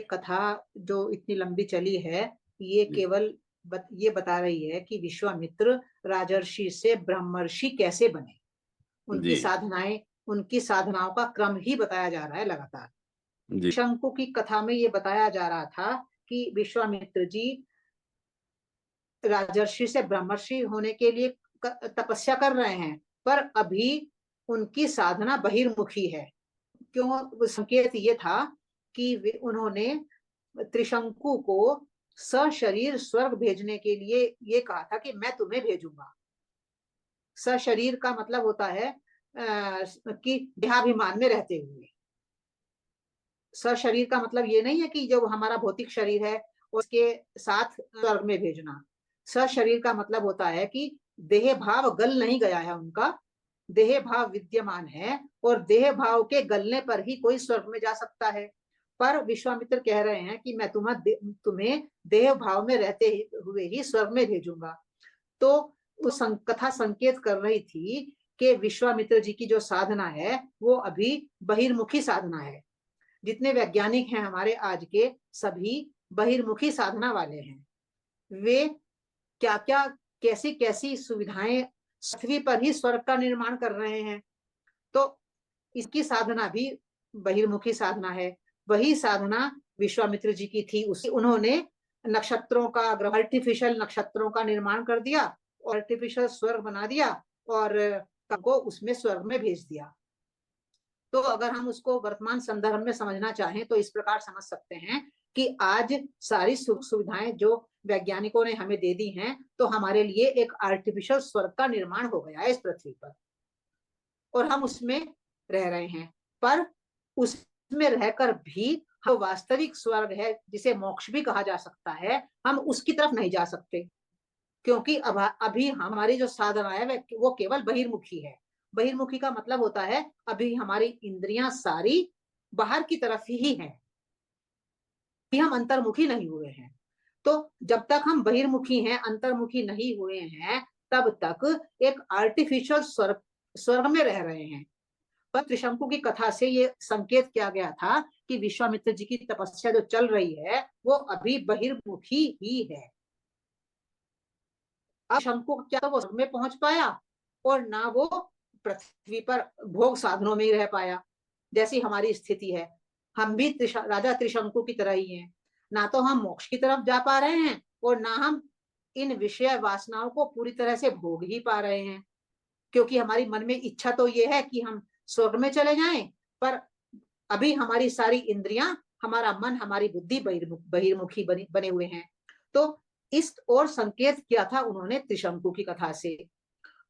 कथा जो इतनी लंबी चली है, ये केवल ये बता रही है कि विश्वामित्र राजर्षि से ब्रह्मर्षि कैसे बने। उनकी साधनाएं, उनकी साधनाओं का क्रम ही बताया जा रहा है लगातार। शंकु की कथा में ये बताया जा रहा था कि विश्वामित्र जी राजर्षि से ब्रह्मर्षि होने के लिए तपस्या कर रहे हैं, पर अभी उनकी साधना बहिर्मुखी है। क्यों? संकेत ये था कि उन्होंने त्रिशंकु को सशरीर स्वर्ग भेजने के लिए ये कहा था कि मैं तुम्हें भेजूंगा। सशरीर का मतलब होता है कि देहाभिमान में रहते हुए। सशरीर का मतलब ये नहीं है कि जो हमारा भौतिक शरीर है उसके साथ स्वर्ग में भेजना। सशरीर का मतलब होता है कि देह भाव गल नहीं गया है उनका, देह भाव विद्यमान है और देह भाव के गलने पर ही कोई स्वर्ग में जा सकता है। पर विश्वामित्र कह रहे हैं कि मैं तुम्हें देह भाव में रहते हुए ही स्वर्ग में भेजूंगा। तो उस कथा संकेत कर रही थी कि विश्वामित्र जी की जो साधना है वो अभी बहिर्मुखी साधना है। जितने वैज्ञानिक हैं हमारे आज के, सभी बहिर्मुखी साधना वाले हैं। वे क्या क्या, कैसी कैसी सुविधाएं पृथ्वी पर ही स्वर्ग का निर्माण कर रहे हैं। तो इसकी साधना भी बहिर्मुखी साधना है। वही साधना विश्वामित्र जी की थी। उसी उन्होंने नक्षत्रों का, आर्टिफिशियल नक्षत्रों का निर्माण कर दिया, आर्टिफिशियल स्वर्ग बना दिया और को उसमें स्वर्ग में भेज दिया। तो अगर हम उसको वर्तमान संदर्भ में समझना चाहें तो इस प्रकार समझ सकते हैं कि आज सारी सुख सुविधाएं जो वैज्ञानिकों ने हमें दे दी हैं, तो हमारे लिए एक आर्टिफिशियल स्वर्ग का निर्माण हो गया है इस पृथ्वी पर और हम उसमें रह रहे हैं। पर उसमें रहकर भी हम वास्तविक स्वर्ग है, जिसे मोक्ष भी कहा जा सकता है, हम उसकी तरफ नहीं जा सकते, क्योंकि अभी हमारी जो साधना है वो केवल बहिर्मुखी है। बहिर्मुखी का मतलब होता है अभी हमारी इंद्रियां सारी बाहर की तरफ ही हैं, हम अंतर्मुखी नहीं हुए हैं। तो जब तक हम बहिर्मुखी हैं, अंतर्मुखी नहीं हुए हैं, तब तक एक आर्टिफिशियल स्वर्ग में रह रहे हैं। पर त्रिशंकु की कथा से ये संकेत किया गया था कि विश्वामित्र जी की तपस्या जो चल रही है वो अभी बहिर्मुखी ही है। अब शंकु क्या तो वो स्वर्ग में पहुंच पाया और ना वो पृथ्वी पर भोग साधनों में ही रह पाया, जैसी हमारी स्थिति है। हम भी राजा त्रिशंकु की तरह ही हैं। ना तो हम मोक्ष की तरफ जा पा रहे हैं और ना हम इन विषय वासनाओं को पूरी तरह से भोग ही पा रहे हैं, क्योंकि हमारी मन में इच्छा तो ये है कि हम स्वर्ग में चले जाएं, पर अभी हमारी सारी इंद्रियां, हमारा मन, हमारी बुद्धि बहिर्मुखी बने हुए हैं। तो इस और संकेत किया था उन्होंने त्रिशंकु की कथा से।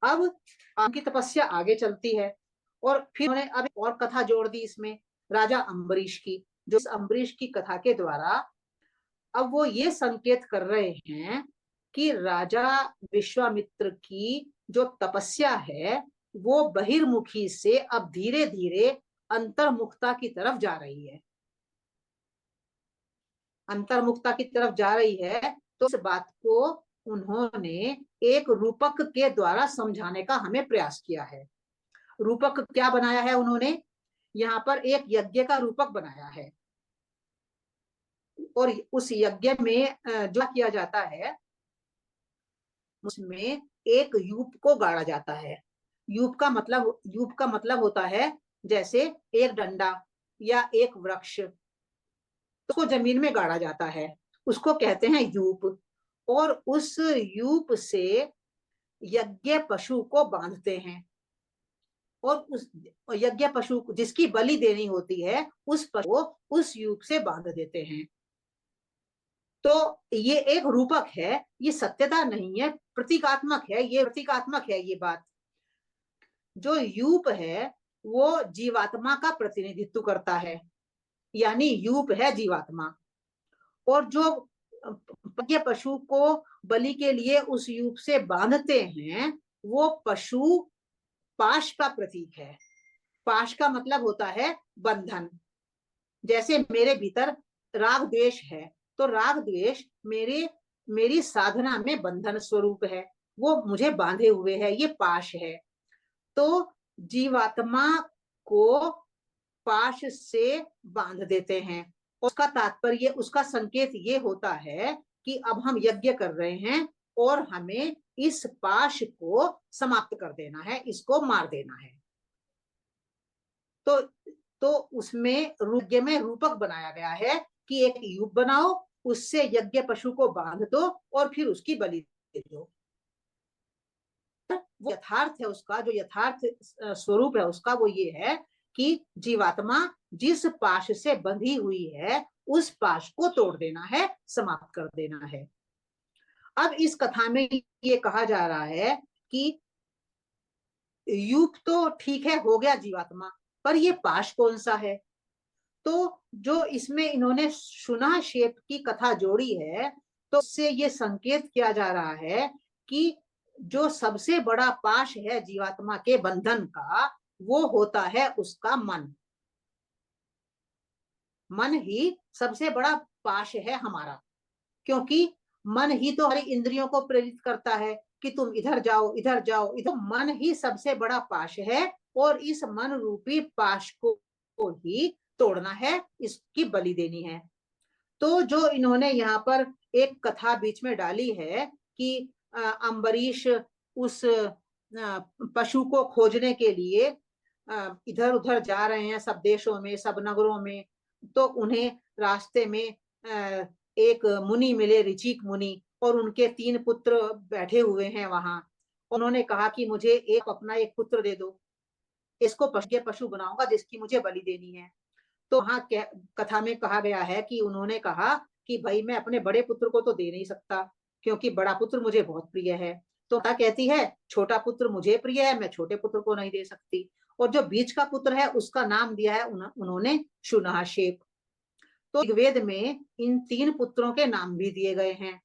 अब उनकी तपस्या आगे चलती है और फिर उन्होंने अब और कथा जोड़ दी इसमें, राजा अम्बरीश की। जो अम्बरीश की कथा के द्वारा अब वो ये संकेत कर रहे हैं कि राजा विश्वामित्र की जो तपस्या है वो बहिर्मुखी से अब धीरे धीरे अंतर्मुखता की तरफ जा रही है। अंतर्मुखता की तरफ जा रही है, तो इस बात को उन्होंने एक रूपक के द्वारा समझाने का हमें प्रयास किया है। रूपक क्या बनाया है उन्होंने? यहाँ पर एक यज्ञ का रूपक बनाया है और उस यज्ञ में जो किया जाता है उसमें एक यूप को गाड़ा जाता है। यूप का मतलब होता है जैसे एक डंडा या एक वृक्ष, उसको जमीन में गाड़ा जाता है, उसको कहते हैं यूप। और उस यूप से यज्ञ पशु को बांधते हैं और उस यज्ञ पशु जिसकी बलि देनी होती है उस पशु को उस यूप से बांध देते हैं। तो ये एक रूपक है, ये सत्यता नहीं है, प्रतीकात्मक है। ये प्रतीकात्मक है। ये बात, जो यूप है वो जीवात्मा का प्रतिनिधित्व करता है, यानी यूप है जीवात्मा। और जो पशु को बलि के लिए उस यूप से बांधते हैं वो पशु पाश का प्रतीक है। पाश का मतलब होता है बंधन। जैसे मेरे भीतर राग द्वेष है, तो राग द्वेष मेरी साधना में बंधन स्वरूप है, वो मुझे बांधे हुए है, ये पाश है। तो जीवात्मा को पाश से बांध देते हैं उसका तात्पर्य, उसका संकेत ये होता है कि अब हम यज्ञ कर रहे हैं और हमें इस पाश को समाप्त कर देना है, इसको मार देना है। तो उसमें यज्ञ में रूपक बनाया गया है कि एक यूप बनाओ, उससे यज्ञ पशु को बांध दो और फिर उसकी बलि दे दो। वो यथार्थ है, उसका जो यथार्थ स्वरूप है उसका वो ये है कि जीवात्मा जिस पाश से बंधी हुई है उस पाश को तोड़ देना है, समाप्त कर देना है। अब इस कथा में ये कहा जा रहा है कि यूप तो ठीक है, हो गया जीवात्मा, पर ये पाश कौन सा है? तो जो इसमें इन्होंने शुना शेप की कथा जोड़ी है, तो उससे ये संकेत किया जा रहा है कि जो सबसे बड़ा पाश है जीवात्मा के बंधन का, वो होता है उसका मन। मन ही सबसे बड़ा पाश है हमारा, क्योंकि मन ही तो हमारी इंद्रियों को प्रेरित करता है कि तुम इधर जाओ, इधर जाओ, इधर। मन ही सबसे बड़ा पाश है और इस मन रूपी पाश को ही तोड़ना है, इसकी बलि देनी है। तो जो इन्होंने यहाँ पर एक कथा बीच में डाली है कि अम्बरीश उस पशु को खोजने के लिए इधर उधर जा रहे हैं, सब देशों में, सब नगरों में। तो उन्हें रास्ते में एक मुनि मिले, ऋचिक मुनि, और उनके 3 पुत्र बैठे हुए हैं वहां। उन्होंने कहा कि मुझे अपना एक पुत्र दे दो, इसको पशु बनाऊंगा जिसकी मुझे बलि देनी है। तो वहां कथा में कहा गया है कि उन्होंने कहा कि भाई मैं अपने बड़े पुत्र को तो दे नहीं सकता, क्योंकि बड़ा पुत्र मुझे बहुत प्रिय है। तो क्या कहती है, छोटा पुत्र मुझे प्रिय है, मैं छोटे पुत्र को नहीं दे सकती। और जो बीच का पुत्र है उसका नाम दिया है उन्होंने शुनाशेप। तो ऋग्वेद में इन 3 पुत्रों के नाम भी दिए गए हैं।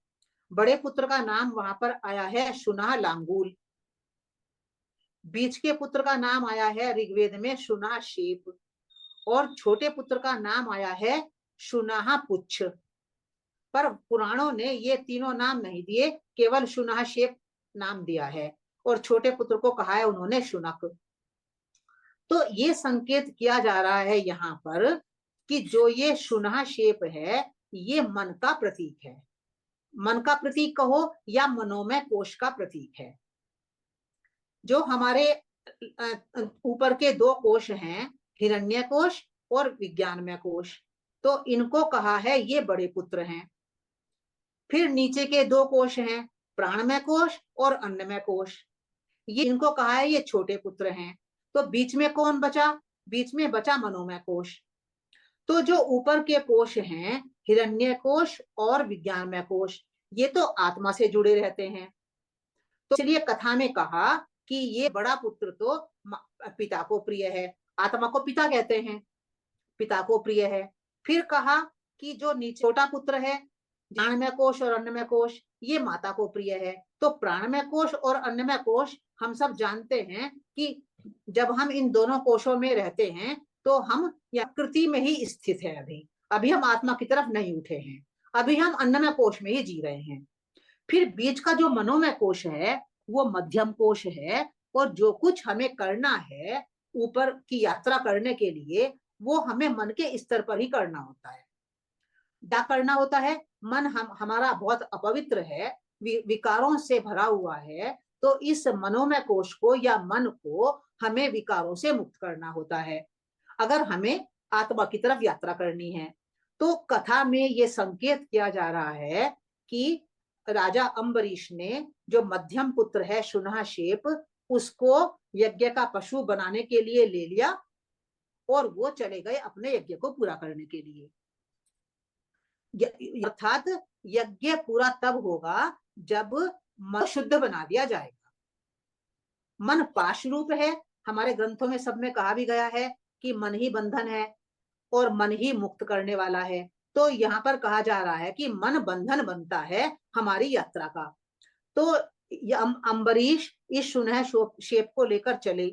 बड़े पुत्र का नाम वहां पर आया है शुना लांगूल, बीच के पुत्र का नाम आया है ऋग्वेद में शुनाशेप, और छोटे पुत्र का नाम आया है शुनाहा पुच्छ। पर पुराणों ने ये तीनों नाम नहीं दिए, केवल शुनाशेप नाम दिया है, और छोटे पुत्र को कहा है उन्होंने शुनक। तो ये संकेत किया जा रहा है यहाँ पर कि जो ये शुनाशेप है ये मन का प्रतीक है। मन का प्रतीक कहो या मनोमय कोश का प्रतीक है। जो हमारे ऊपर के 2 कोश हैं, हिरण्य कोश और विज्ञानमय कोश, तो इनको कहा है ये बड़े पुत्र हैं। फिर नीचे के 2 कोश हैं, प्राणमय कोश और अन्नमय कोश, ये इनको कहा है ये छोटे पुत्र हैं। तो बीच में कौन बचा? बीच में बचा मनोमय कोश। तो जो ऊपर के कोश हैं, हिरण्य कोश और विज्ञानमय कोश, ये तो आत्मा से जुड़े रहते हैं। तो इसलिए कथा में कहा कि ये बड़ा पुत्र तो पिता को प्रिय है, आत्मा को पिता कहते हैं, पिता को प्रिय है। फिर कहा कि जो नीचे छोटा पुत्र है, प्राणमय कोश और अन्नमय कोश, ये माता को प्रिय है। तो प्राणमय कोश और अन्नमय कोश हम सब जानते हैं कि जब हम इन दोनों कोशों में रहते हैं तो हम प्रकृति में ही स्थित है। अभी हम आत्मा की तरफ नहीं उठे हैं, अभी हम अन्नमय कोश में ही जी रहे हैं। फिर बीच का जो मनोमय कोश है वो मध्यम कोश है, और जो कुछ हमें करना है ऊपर की यात्रा करने के लिए, वो हमें मन के स्तर पर ही करना होता है। क्या करना होता है? मन हमारा बहुत अपवित्र है, विकारों से भरा हुआ है, तो इस मनोमय कोश को या मन को हमें विकारों से मुक्त करना होता है अगर हमें आत्मा की तरफ यात्रा करनी है। तो कथा में ये संकेत किया जा रहा है कि राजा अम्बरीश ने जो मध्यम पुत्र है शुनाशेप, उसको यज्ञ का पशु बनाने के लिए ले लिया और वो चले गए अपने यज्ञ को पूरा करने के लिए। अर्थात यज्ञ पूरा तब होगा जब मन शुद्ध बना दिया जाएगा। मन पाश रूप है, हमारे ग्रंथों में सब में कहा भी गया है कि मन ही बंधन है और मन ही मुक्त करने वाला है। तो यहाँ पर कहा जा रहा है कि मन बंधन बनता है हमारी यात्रा का। तो अम्बरीश इस शुनह शेप को लेकर चले,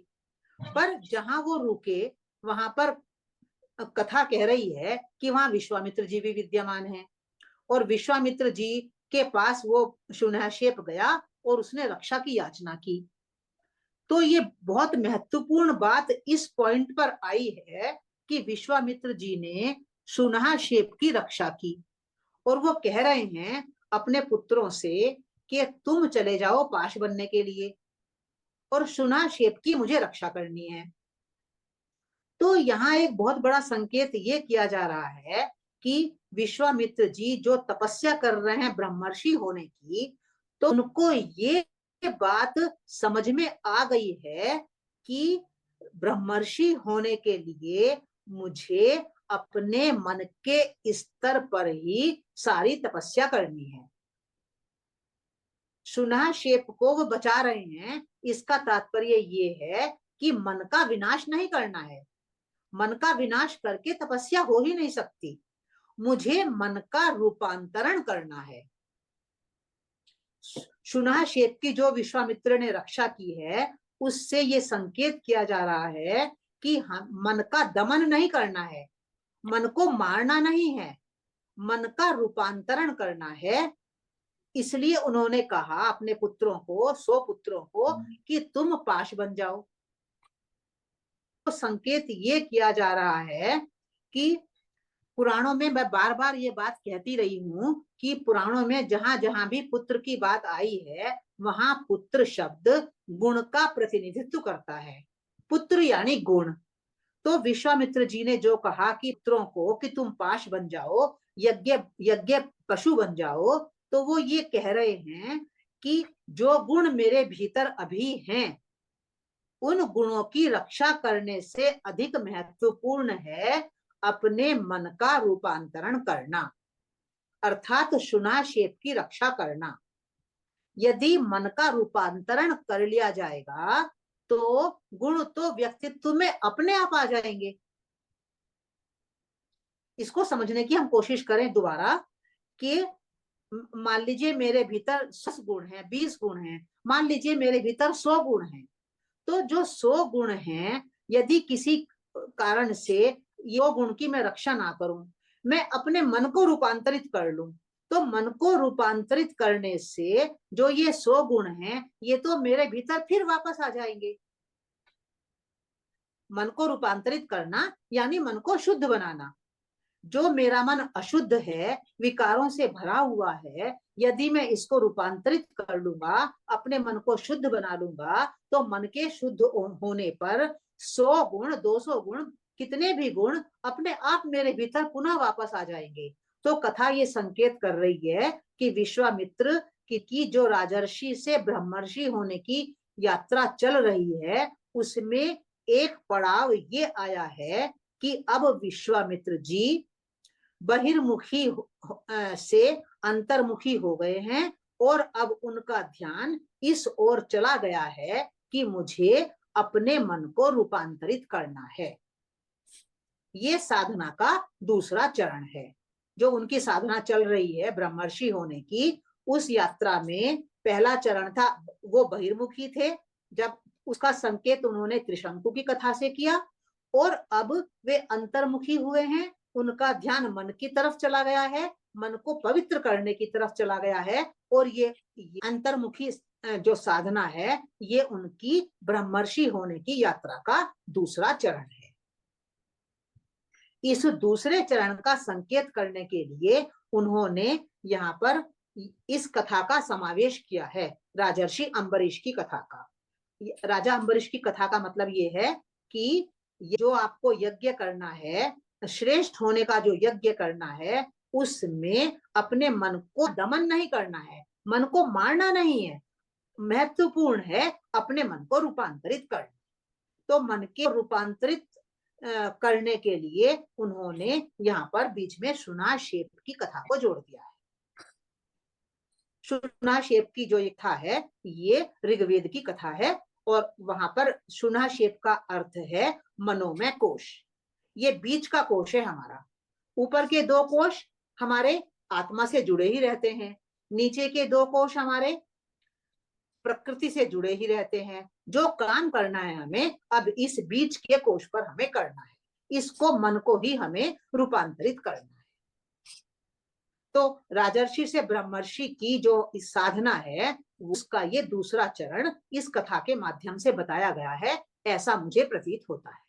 पर जहां वो रुके वहां पर कथा कह रही है कि वहां विश्वामित्र जी भी विद्यमान हैं, और विश्वामित्र जी के पास वो शुनहशेप गया और उसने रक्षा की याचना की। तो ये बहुत महत्वपूर्ण बात इस पॉइंट पर आई है कि विश्वामित्र जी ने शुनहाशेप की रक्षा की। और वो कह रहे हैं अपने पुत्रों से कि तुम चले जाओ पाश बनने के लिए और शुनहाशेप की मुझे रक्षा करनी है। तो यहाँ एक बहुत बड़ा संकेत ये किया जा रहा है कि विश्वामित्र जी जो तपस्या कर रहे हैं ब्रह्मर्षि होने की, तो उनको ये बात समझ में आ गई है कि ब्रह्मर्षि होने के लिए मुझे अपने मन के स्तर पर ही सारी तपस्या करनी है। शुनहाशेप को वो बचा रहे हैं, इसका तात्पर्य ये है कि मन का विनाश नहीं करना है। मन का विनाश करके तपस्या हो ही नहीं सकती, मुझे मन का रूपांतरण करना है। शुनहाशेप की जो विश्वामित्र ने रक्षा की है, उससे ये संकेत किया जा रहा है कि हम मन का दमन नहीं करना है, मन को मारना नहीं है, मन का रूपांतरण करना है। इसलिए उन्होंने कहा अपने पुत्रों को, 100 पुत्रों को, कि तुम पाश बन जाओ। तो संकेत ये किया जा रहा है कि पुराणों में, मैं बार बार ये बात कहती रही हूं कि पुराणों में जहां जहां भी पुत्र की बात आई है, वहां पुत्र शब्द गुण का प्रतिनिधित्व करता है। पुत्र यानी गुण। तो विश्वामित्र जी ने जो कहा कि पुत्रों को कि तुम पाश बन जाओ, यज्ञ यज्ञ पशु बन जाओ, तो वो ये कह रहे हैं कि जो गुण मेरे भीतर अभी हैं, उन गुणों की रक्षा करने से अधिक महत्वपूर्ण है अपने मन का रूपांतरण करना, अर्थात शुनहाशेप की रक्षा करना। यदि मन का रूपांतरण कर लिया जाएगा तो गुण तो व्यक्तित्व में अपने आप आ जाएंगे। इसको समझने की हम कोशिश करें दोबारा कि मान लीजिए मेरे भीतर 10 गुण हैं, 20 गुण हैं, मान लीजिए मेरे भीतर 100 गुण हैं। तो जो 100 गुण हैं, यदि किसी कारण से ये गुण की मैं रक्षा ना करूं, मैं अपने मन को रूपांतरित कर लूं, तो मन को रूपांतरित करने से जो ये 100 गुण हैं, ये तो मेरे भीतर फिर वापस आ जाएंगे। मन को रूपांतरित करना यानी मन को शुद्ध बनाना। जो मेरा मन अशुद्ध है, विकारों से भरा हुआ है, यदि मैं इसको रूपांतरित कर लूंगा, अपने मन को शुद्ध बना लूंगा, तो मन के शुद्ध होने पर 100 गुण, 200 गुण, कितने भी गुण अपने आप मेरे भीतर पुनः वापस आ जाएंगे। तो कथा ये संकेत कर रही है कि विश्वामित्र की जो राजर्षि से ब्रह्मर्षि होने की यात्रा चल रही है, उसमें एक पड़ाव ये आया है कि अब विश्वामित्र जी बहिर्मुखी से अंतर्मुखी हो गए हैं और अब उनका ध्यान इस ओर चला गया है कि मुझे अपने मन को रूपांतरित करना है। ये साधना का दूसरा चरण है। जो उनकी साधना चल रही है ब्रह्मर्षि होने की, उस यात्रा में पहला चरण था, वो बहिर्मुखी थे, जब उसका संकेत उन्होंने त्रिशंकु की कथा से किया, और अब वे अंतर्मुखी हुए हैं, उनका ध्यान मन की तरफ चला गया है, मन को पवित्र करने की तरफ चला गया है, और ये अंतर्मुखी जो साधना है, ये उनकी ब्रह्मर्षि होने की यात्रा का दूसरा चरण है। इस दूसरे चरण का संकेत करने के लिए उन्होंने यहाँ पर इस कथा का समावेश किया है, राजर्षि अम्बरीश की कथा का। राजा अम्बरीश की कथा का मतलब ये है कि जो आपको यज्ञ करना है, श्रेष्ठ होने का जो यज्ञ करना है, उसमें अपने मन को दमन नहीं करना है, मन को मारना नहीं है, महत्वपूर्ण है अपने मन को रूपांतरित करना। तो मन के रूपांतरित करने के लिए उन्होंने यहाँ पर बीच में शुनहाशेप की कथा को जोड़ दिया है। शुनहाशेप की जो कथा है, ये ऋग्वेद की कथा है, और वहां पर शुनहाशेप का अर्थ है मनोमय कोश। ये बीच का कोश है हमारा। ऊपर के 2 कोश हमारे आत्मा से जुड़े ही रहते हैं, नीचे के 2 कोश हमारे प्रकृति से जुड़े ही रहते हैं। जो काम करना है हमें अब इस बीच के कोश पर हमें करना है, इसको मन को ही हमें रूपांतरित करना है। तो राजर्षि से ब्रह्मर्षि की जो इस साधना है, उसका ये दूसरा चरण इस कथा के माध्यम से बताया गया है, ऐसा मुझे प्रतीत होता है।